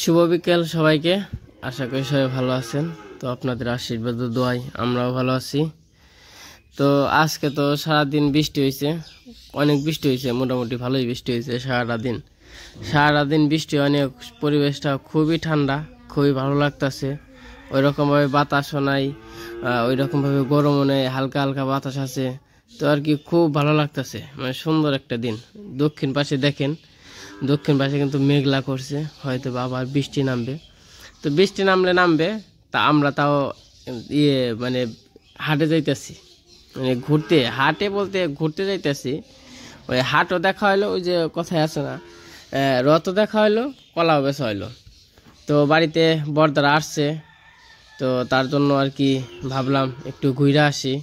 শুভ বিকেল সবাইকে। আশা করি সবাই ভালো আছেন। তো আপনাদের আশীর্বাদ ও দোয়ায় আমরাও ভালো আছি। তো আজকে তো সারাদিন বৃষ্টি হয়েছে, অনেক বৃষ্টি হয়েছে, মোটামুটি ভালোই বৃষ্টি হয়েছে সারাদিন বৃষ্টি, অনেক পরিবেশটা খুবই ঠান্ডা, খুবই ভালো লাগতেছে। ওইরকমভাবে বাতাসও নাই, ওইরকমভাবে গরমও নেই, হালকা হালকা বাতাস আছে। তো আর কি খুব ভালো লাগতেছে, মানে সুন্দর একটা দিন। দক্ষিণ পাশে দেখেন, দক্ষিণ পাশে কিন্তু মেঘলা করছে, হয়তো আবার বৃষ্টি নামবে। তো বৃষ্টি নামবে, তা আমরা তাও মানে হাটে যাইতেছি, মানে ঘুরতে যাইতেছি। ওই হাটও দেখা হইলো, ওই যে কথায় আছে না, রথও দেখা হইলো, কলাও বেচা হইলো। তো বাড়িতে বড়দারা আসছে, তো তার জন্য আর কি ভাবলাম একটু ঘুরে আসি।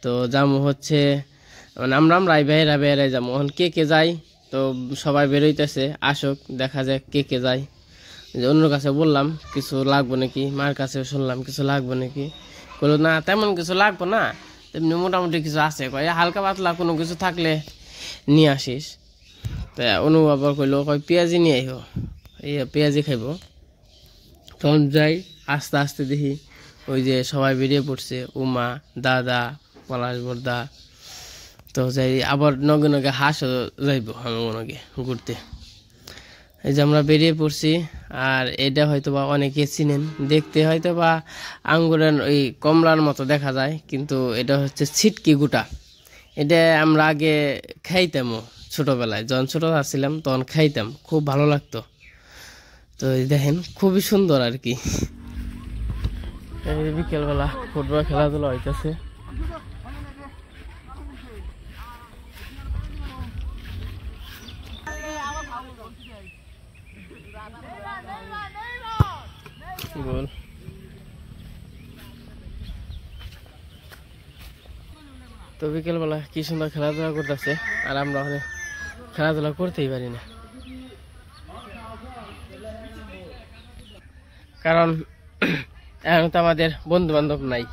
তো যাবো হচ্ছে, মানে আমরা বেড়াই যাবো। এখন কে যাই, তো সবাই বেরোইতেছে, আসুক, দেখা যায় কে যায়। অন্যর কাছে বললাম কিছু লাগবো নাকি, মার কাছে শুনলাম কিছু লাগবো নাকি, বললো না তেমন কিছু লাগবো না, তেমনি মোটামুটি কিছু আছে, কয় হালকা পাতলা কোনো কিছু থাকলে নিয়ে আসিস। তা অনুভব করলো, কয় পেঁয়াজি নিয়ে আইব, পেঁয়াজি খাইব। তখন যাই, আস্তে আস্তে দেখি ওই যে সবাই বেরিয়ে পড়ছে, উমা, দাদা, পলাশ বর্দা। তো যাই, আবার নগে হাঁসও যাইব নগে ঘুরতে। এই যে আমরা বেরিয়ে পড়ছি। আর এটা হয়তো বা অনেকে চিনেন, দেখতে হয়তো বা আঙ্গুরের ওই কমলার মতো দেখা যায়, কিন্তু এটা হচ্ছে ছিটকি গুটা। এটা আমরা আগে খাইতামও ছোটবেলায়, যখন ছোট ছিলাম তখন খাইতাম, খুব ভালো লাগতো। তো দেখেন খুবই সুন্দর আর কি। বিকেলবেলা ফুটবল খেলাধুলা হইতেছে। গোল। তো বিকেলবেলা কি সুন্দর খেলাধুলা করতেছে, আর আমরা ওখানে খেলাধুলা করতেই পারি না, কারণ এখন তো আমাদের বন্ধু বান্ধব নাই।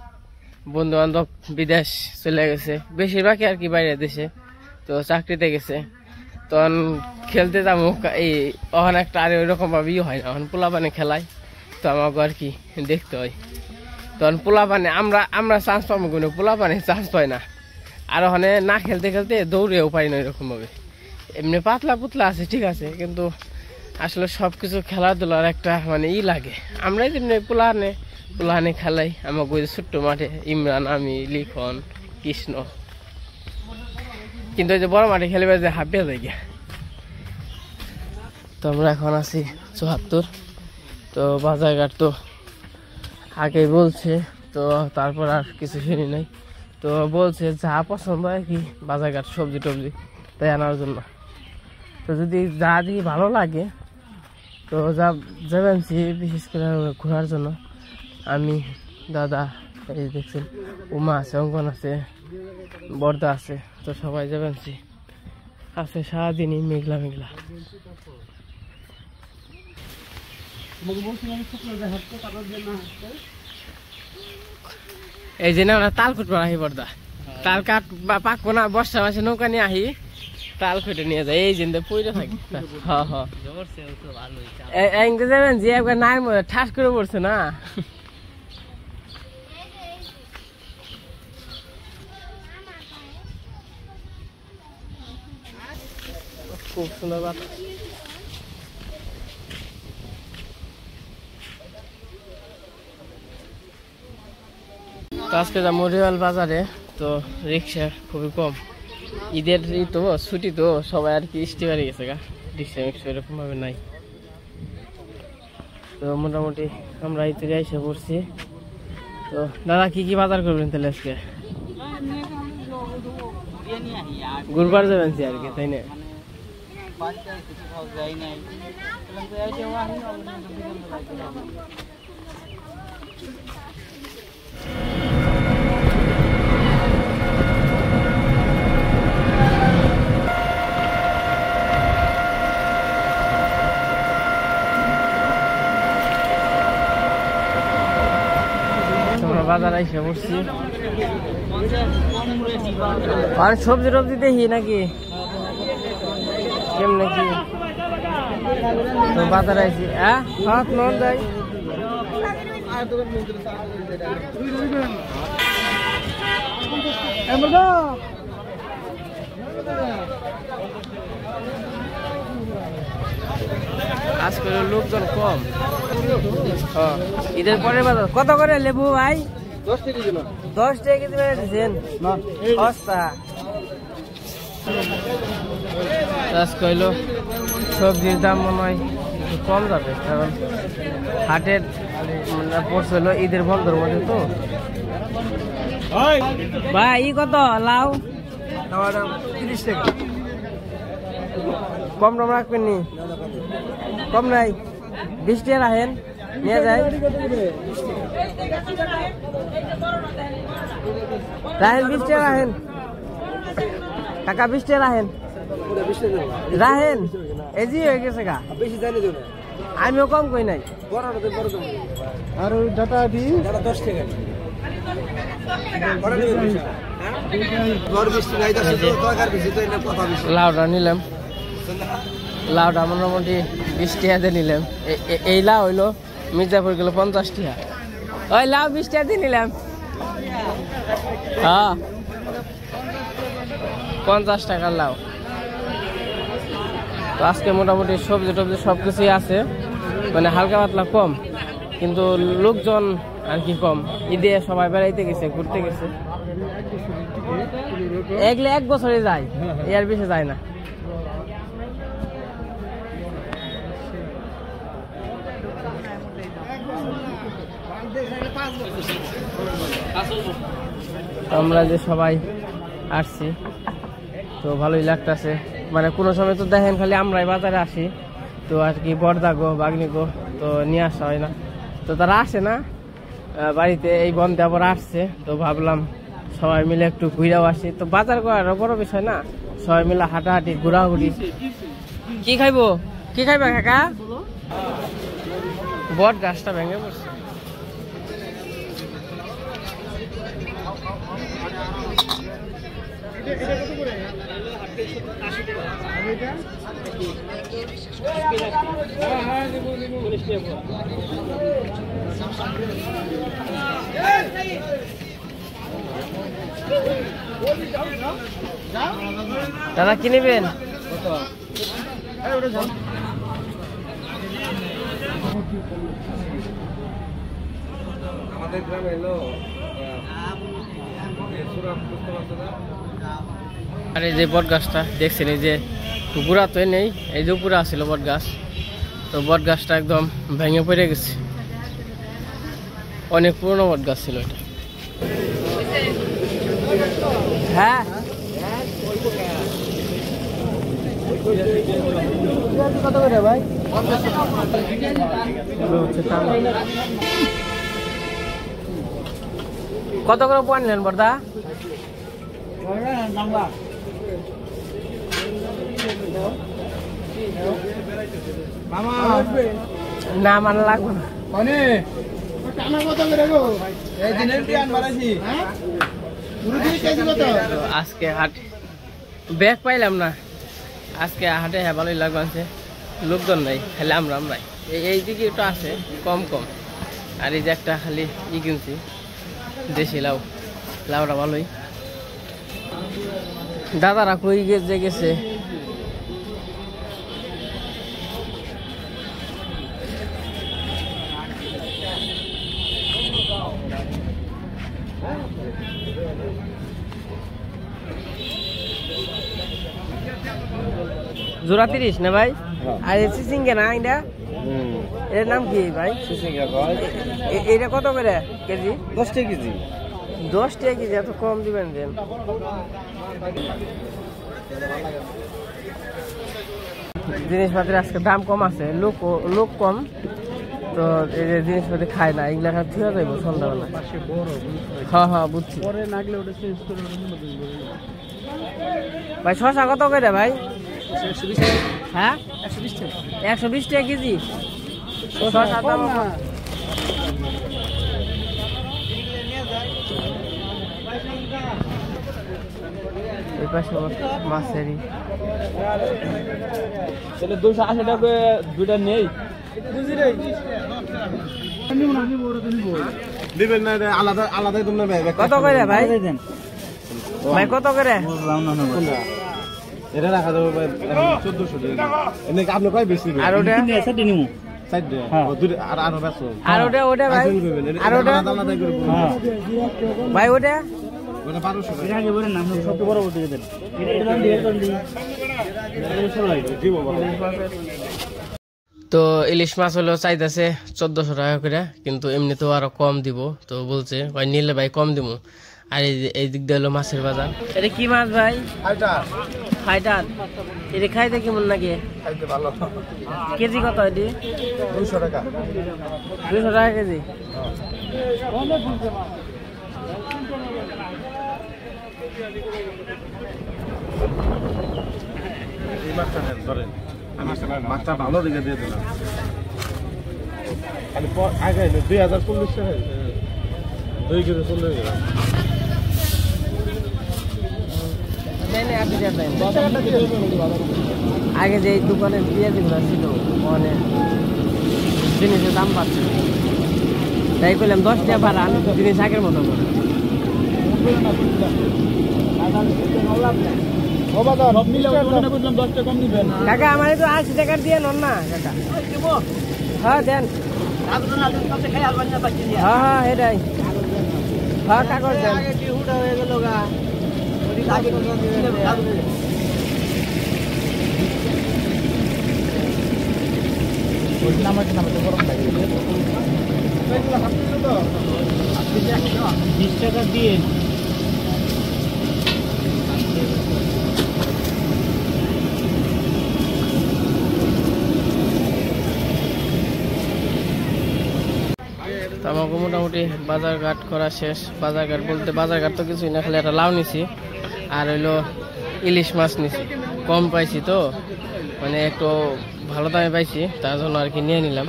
বন্ধু বান্ধব বিদেশ চলে গেছে, বেশিরভাগই আর কি বাইরের দেশে, তো চাকরিতে গেছে। তখন খেলতে যাবো, এই ওখানে একটা আর ওইরকম ভাবেই হয় না, ওখানে পোলাপানে খেলায়, তো আমাকে আর কি দেখতে হয়। তখন পোলাপানে আমরা চান্স পাবো, কোনো পোলাপানে চান্স পায় না। আর ওখানে না খেলতে খেলতে দৌড়েও পারি না এরকম ভাবে। এমনি পাতলা পুতলা আছে, ঠিক আছে, কিন্তু আসলে সব কিছু খেলাধুলার একটা মানে লাগে। আমরাই যেমনি পোলাহানে খেলাই, আমাকে ওই ছোট্ট মাঠে ইমরান, আমি, লিখন, কৃষ্ণ। কিন্তু ওই যে বড় মাঠে খেলবে যে হাঁপিয়ে যায় গিয়া। তো আমরা এখন আছি ৭৪। তো বাজারঘাট তো আগেই বলছে, তো তারপর আর কিছু শুনি নাই। তো বলছে যা পছন্দ হয় কি বাজারঘাট সবজি টবজি তাই আনার জন্য। তো যদি যা দেখি ভালো লাগে তো যাবেন, বিশেষ করে ঘোরার জন্য। আমি, দাদা, এই দেখছেন উমা আছে, অঙ্কন আছে, বর্দা আছে, তো সবাই যাবেন আছে। সারাদিনই মেঘলা। এই যে না আমরা তাল খুঁটবো আহি বর্দা, তাল কাট পাকবো না, বর্ষা মাসে নৌকা নিয়ে আহি তাল খুঁটে নিয়ে যায়। এই যে পইরে থাকি। যাবেন যে একবার নাই ঠাস করে পড়ছে না। খুব সুন্দর বাতাস। আজকে যাবো রিয়াল বাজারে। তো রিক্সা খুবই কম, ঈদের তো ছুটি, তো সবাই আর কি স্টিমারে গেছে গা, রিক্সা এরকম ভাবে নাই। তো মোটামুটি আমরা এই থেকে এসে পড়ছি। তো দাদা কি বাজার করবেন তাহলে আজকে? গুরুবার যাবেন আর কি, তাই না? বাজারে এসে পড়ছি। আর সবজি টবজি দেখি নাকি কেমন কি তো বাজারে আইছি হ্যাঁ হাত নন যাই আজকে লোকজন কম। ঈদের পরের বাজার কত করে লেবু ভাই? 10 টাকা কেজি দিচ্ছেন সস্তা। আজকে হইলো সবজির দাম মনে হয় একটু কম যাবে, কারণ হাটের পড়ছে হলো ঈদের বন্ধের মধ্যে। তো ভাই ই কত লাউ? 30 টাকা। কম দাম রাখবেন নি? কম নাই 20 টাকা রাখেন, নিয়ে যায় রাখেন 20 টাকা রাখেন কাকা, 20 টাকা রাখেন রাখেন। এজি হয়ে গেছে গা, আমিও কম কই নাই। আর ডাটা 10 টাকা। লাউটা নিলাম, লাউটা মোটামুটি 20 টাকা নিলাম। এই লাউ হইলো মির্জাপুর গেল 50 টাকা। ওই লাউ 20 টাকা দিয়ে নিলাম। হ্যাঁ 50 টাকার লাউ। তো আজকে মোটামুটি সবজি টবজি সবকিছুই আছে, মানে হালকা পাতলা কম, কিন্তু লোকজন আর কি কম। ঈদে সবাই বেড়াইতে গেছে, ঘুরতে গেছে। এগুলো 1 বছরে যায়, এর বেশি যায় না। আমরা যে সবাই আসছি তো ভালোই লাগতেছে। মানে কোনো সময় তো দেখেন খালি আমরাই বাজারে আসি, তো আর কি বর্দাগো বাগনিগো তো নিয়ে আসা হয় না, তো তারা আসে না বাড়িতে। এই বন্ধে আবার আসছে, তো ভাবলাম সবাই মিলে একটু ঘুরেও আসি। তো বাজার করার বড় বিষয় না, সবাই মিলে হাঁটাহাঁটি ঘোরাঘুরি। কি খাইবো? কি খাইবা কাকা? বট গাছটা ভেঙে পড়ছে। দাদা কি নেবেন? আমাদের গ্রামে এলো আর এই যে বট গাছটা দেখছেন, এই যে গুড়া তো নেই, এই যে উপরে আসছিল বট গাছ, তো বট গাছটা একদম ভেঙে পড়ে গেছে। অনেক পুরনো বট গাছ ছিল এটা। হ্যাঁ কত করে ভাই? কত করে পয়েন্ট নেন বর্দা? না মানে লাগবে না। আজকে হাট ব্যাগ পাইলাম না, আজকে হাটে হ্যাঁ ভালোই লাগছে। লোকজন নাই, খালি আমরাই। এই দিকে একটু আছে কম কম। আর এই যে একটা খালি ই কিনছি দেশি লাউ, লাউটা ভালোই। দাদারা কই গেছে? জোড়া 30 না ভাই? আর সিসিঙ্গা না এটা? এর নাম কি ভাই? সিসিঙ্গা ভাই। এটা কত করে কেজি? 10 টাকা কেজি। 10 টাকা কেজি, এত কম দিবেন দেন। জিনিসপত্রের আজকে দাম কম আছে, লোক কম, তো এই যে জিনিসপত্র খায় না, এগুলা ঠিক হয়ে যাবো সন্ধ্যাবেলা। হ্যাঁ হ্যাঁ বুঝছি ভাই। শশা কত করে ভাই? হ্যাঁ 120 টাকা কেজি। শশা দাম এই পাশে মাছেরই তাহলে 280 টাকা দুইটা নেই দিবেন না আলাদা আলাদা তোমরা কত করে ভাই ভাই কত করে এটা রাখা যাবে 1400 টাকা এনে আপনি কয় বেশি আর ওটা সাইড নিমু সাইড দে আর আরো বেশি আর ওটা ভাই আর ওটা আলাদা করে ভাই ওটা ওটা 1200 টাকা আগে বলেন না সবচেয়ে বড় বলতে দেন এটা দাম দিয়ে করে দিই দিব বাবা তো ইলিশ মাছ হলো চাইতেছে 1400 টাকা করে কিন্তু এমনিতেও আরো কম দিব তো বলছে ভাই নিলে ভাই কম দিব আর এই দিক দিয়ে হলো মাছের বাজার এটা কি মাছ ভাই ফাইটার এটা খাইতে কেমন লাগে খাইতে ভালো কেজি কত এটি 200 টাকা 200 টাকা কেজি এই মাছটা নেন ধরেন মাছটা ভালো দিকে দিয়ে দিলাম খালি আগে 2040 টাকা 2 কেজি 40 টাকা আগে যে দোকানে পেঁয়াজগুলো ছিল মানে জিনিসের দাম পাচ্ছে তাই করলাম 10 টাকা বাড়ান জিনিস আগের মতো করে কাকা আমার তো 80 টাকা দিয়ে নন না কাকা হ্যাঁ দেন হ্যাঁ এটাই হ্যাঁ কাগজ দেন টাকা দিয়ে আমাকে মোটামুটি বাজারঘাট করা শেষ বাজারঘাট বলতে বাজারঘাট তো কিছুই না খালি একটা লাউ নিছি আর হইলো ইলিশ মাছ নিছি কম পাইছি তো মানে একটু ভালো দামে পাইছি তার জন্য আর কি নিয়ে নিলাম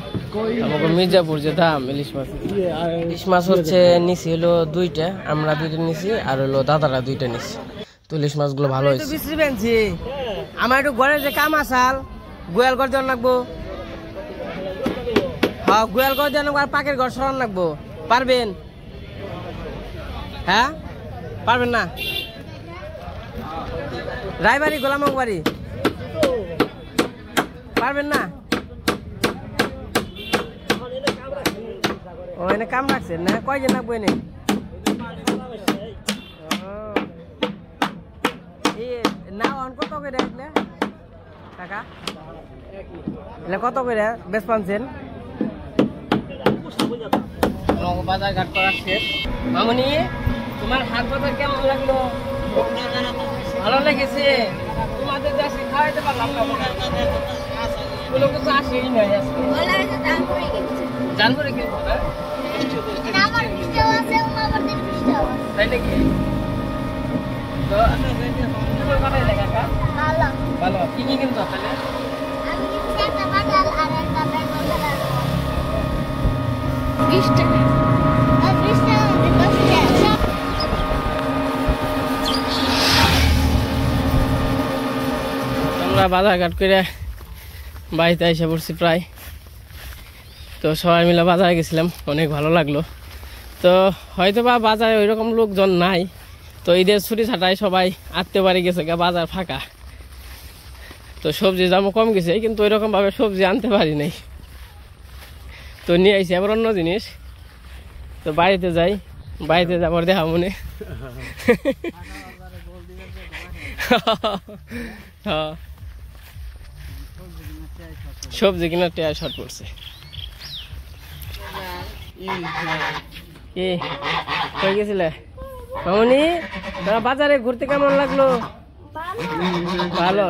আমাকে মির্জাপুর যে দাম ইলিশ মাছ হচ্ছে নিছি হলো 2টা আমরা 2টা নিছি আর হলো দাদারা 2টা নিছি তো ইলিশ মাছগুলো ভালো হয়েছে বিশ্রি পেনছি আমার একটু ঘরে যে কাম আসাল গোয়াল ঘর দেওয়ার লাগবো হ্যাঁ গোয়াল ঘর দেওয়ার লাগবো আর পাকের ঘর সরান লাগবো পারবেন হ্যাঁ পারবেন না রায়বাড়ি গোলামক বাড়ি পারবেন না ও এনে কাম রাখছেন না কয়জন লাগবো এনে না অন কত করে রাখলে টাকা এলে কত করে বেশ পাচ্ছেন বাজার ঘাট করা শেষ মামনি তোমার হাত বাজার কেমন লাগলো ভালো লেগেছে তোমাদের দেশে খাওয়াইতে পারলাম না কোনো কিছু আসেই নাই জানবরে কিনবো না তাই নাকি তো ভালো কি কি কিনতো তাহলে আমরা বাজারঘাট করে বাড়িতে এসে পড়ছি প্রায় তো সবাই মিলে বাজারে গেছিলাম অনেক ভালো লাগলো তো হয়তো বা বাজারে ওইরকম লোকজন নাই তো ঈদের ছুটি ছাটায় সবাই আত্মীয় বাড়ি গেছে বাজার ফাঁকা তো সবজির দামও কম গেছে কিন্তু ওইরকম ভাবে সবজি আনতে পারি নাই তো নিয়ে আইসি আবার অন্য জিনিস তো বাড়িতে যাই বাড়িতে যাবার দেখা মনে সবজি কিনার টেয়া শর্ট পড়ছে কি কই গেছিলে মামনি তোরা বাজারে ঘুরতে কেমন লাগলো ভালো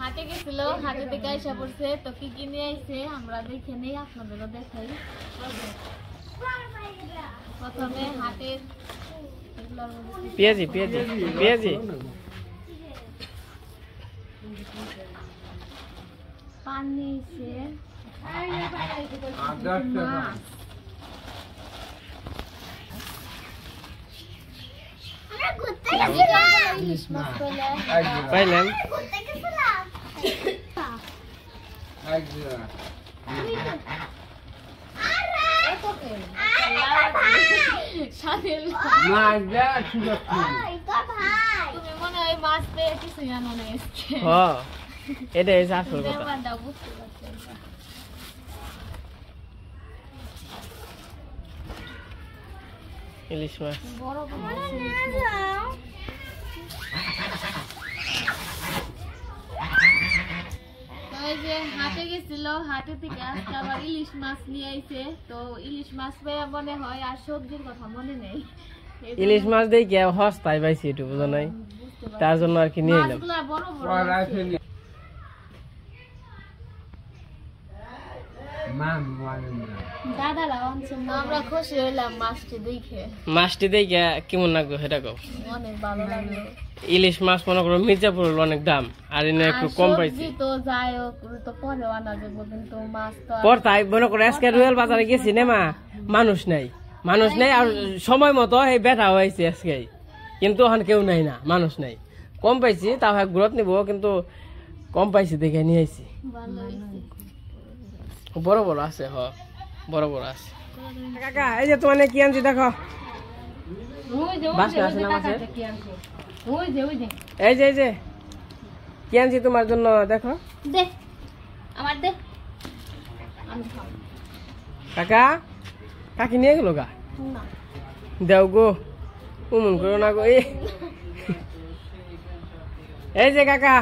হাটে গেছিল হাটে থেকে আইসা পড়ছে তো কি কি নিয়ে আইছে আমরা দেখে নেই আপনাদেরও দেখাই প্রথমে হাটের পেঁয়াজি পেঁয়াজি পেঁয়াজি পান নিয়েছে মাছ ইলিশ মাছ পেলে পাইলাম তুমি মনে হয় মাছ পেয়ে কিছু জানো না হ এটাই হচ্ছে আসল কথা ব্যাপারটা বুঝতে পারছি ইলিশ মাছ বড় বড় এই যে হাটে গেছিল, হাটে থেকে আজকে আবার ইলিশ মাছ নিয়ে আইছে। তো ইলিশ মাছ পেয়ে মনে হয় আর সবজির কথা মনে নেই। ইলিশ মাছ দেখি হস্তায় পাইছি একটু বুঝো নাই, তার জন্য আর কি নিয়ে এলাম। মাছগুলা বড় বড়। দাদারা আনছে, আমরা খুশি হইলাম মাছটি দেখে। মাছটি দেখে কেমন লাগলো সেটা কও। অনেক ভালো লাগলো। ইলিশ মাছ মনে করো মির্জাপুর অনেক দাম, আর এনে একটু কম পাইছি। সবজি তো যাই হোক তো পরেও আনা যাবে, কিন্তু মাছ তো পর তাই মনে করো আজকে রুয়েল বাজারে গেছি না মা, মানুষ নাই আর সময় মতো এই বেটা হয়েছে আজকে, কিন্তু এখন কেউ নাই না, মানুষ নাই, কম পাইছি। তাও এক গ্রোথ নিবো, কিন্তু কম পাইছি দেখে নিয়ে আইছি। ভালো হয়েছে। বড় বড় আছে, বড় বড় আছে। কাকা এই যে তোমার কি আনছি দেখো, বাসনা আছে না মাছের? এই যে কি আনছি তোমার জন্য দেখো। দে আমার দে, আমি খাবো। কাকা কাকি নিয়ে গেল গা, না দেও গো, উমন করো না গো। এই যে কাকা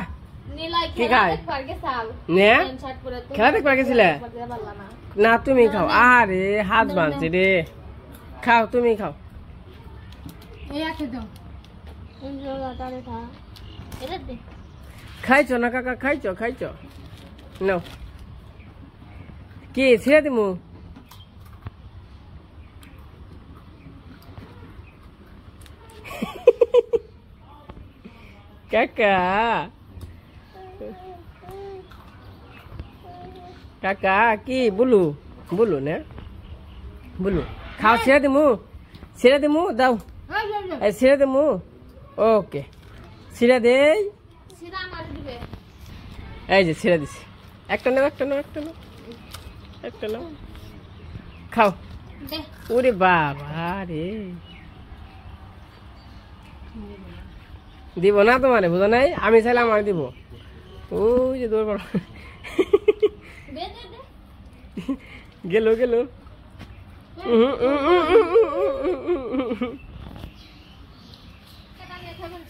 নীলাই কি খেলা খায়? দেখবার গেছাল। নে প্যান্ট শার্ট পরে তো খেলা দেখবার গেছিলে? দেখতে পারলাম না। না তুমি খাও, আরে হাত বাঁধছে রে, খাও তুমি খাও। এই আছে দাও। কোন জায়গাটারে খা? এটা দে। খাইছো না কাকা, খাইছো নাও। কি ছেড়ে দিমু? কাকা কাকা কি বলু না বলু, খাও ছেড়ে দিমু দাও, এই ছেড়ে দিমু। ওকে ছিঁড়ে দেই, সিরা আমার দিবে। এই যে ছিঁড়ে দিছি। একটা নাও খাও। দে। ওরে বাবা রে, দিব না তোমারে, বুঝো নাই? আমি চাইলাম আমি দিব। ওই যে দৌড় দে দে দে। গেল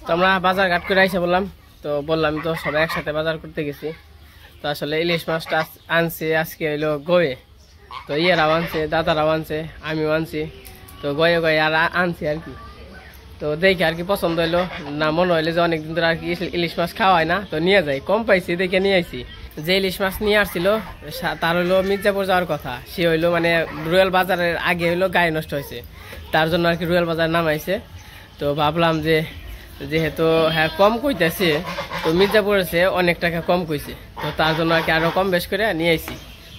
তো আমরা বাজার ঘাট করে আইসা বললাম, তো বললাম তো সবাই একসাথে বাজার করতে গেছি। তো আসলে ইলিশ মাছটা আনছে আজকে হইলো গয়ে, তো ইয়েরাও আনছে, দাদারাও আনছে, আমিও আনছি। তো গয়ে আর আনছি আর কি। তো দেখে আর কি পছন্দ হইলো না, মনে হইলো যে অনেকদিন ধরে আর কি ইলিশ মাছ খাওয়া হয় না, তো নিয়ে যাই। কম পাইছি দেখে নিয়ে আইছি। যে ইলিশ মাছ নিয়ে আসছিল তার হইলো মির্জাপুর যাওয়ার কথা, সে হইলো মানে রুয়েল বাজারের আগে হইলো গায়ে নষ্ট হয়েছে, তার জন্য আর কি রুয়েল বাজার নামাইছে। তো ভাবলাম যে যেহেতু হ্যাঁ কম কইতেছে, তো মির্জাপুর এসে অনেক টাকা কম কইছে, তো তার জন্য আর কি আরো কম বেশ করে নিয়ে আইছি,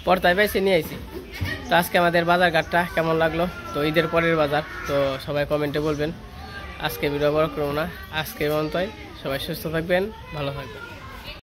পর্তায় পাইছে নিয়ে আইছি। তো আজকে আমাদের বাজার ঘাটটা কেমন লাগলো, তো ঈদের পরের বাজার, তো সবাই কমেন্টে বলবেন। আজকে ভিডিও বড় করবো না, আজকে পর্যন্তই। সবাই সুস্থ থাকবেন, ভালো থাকবেন।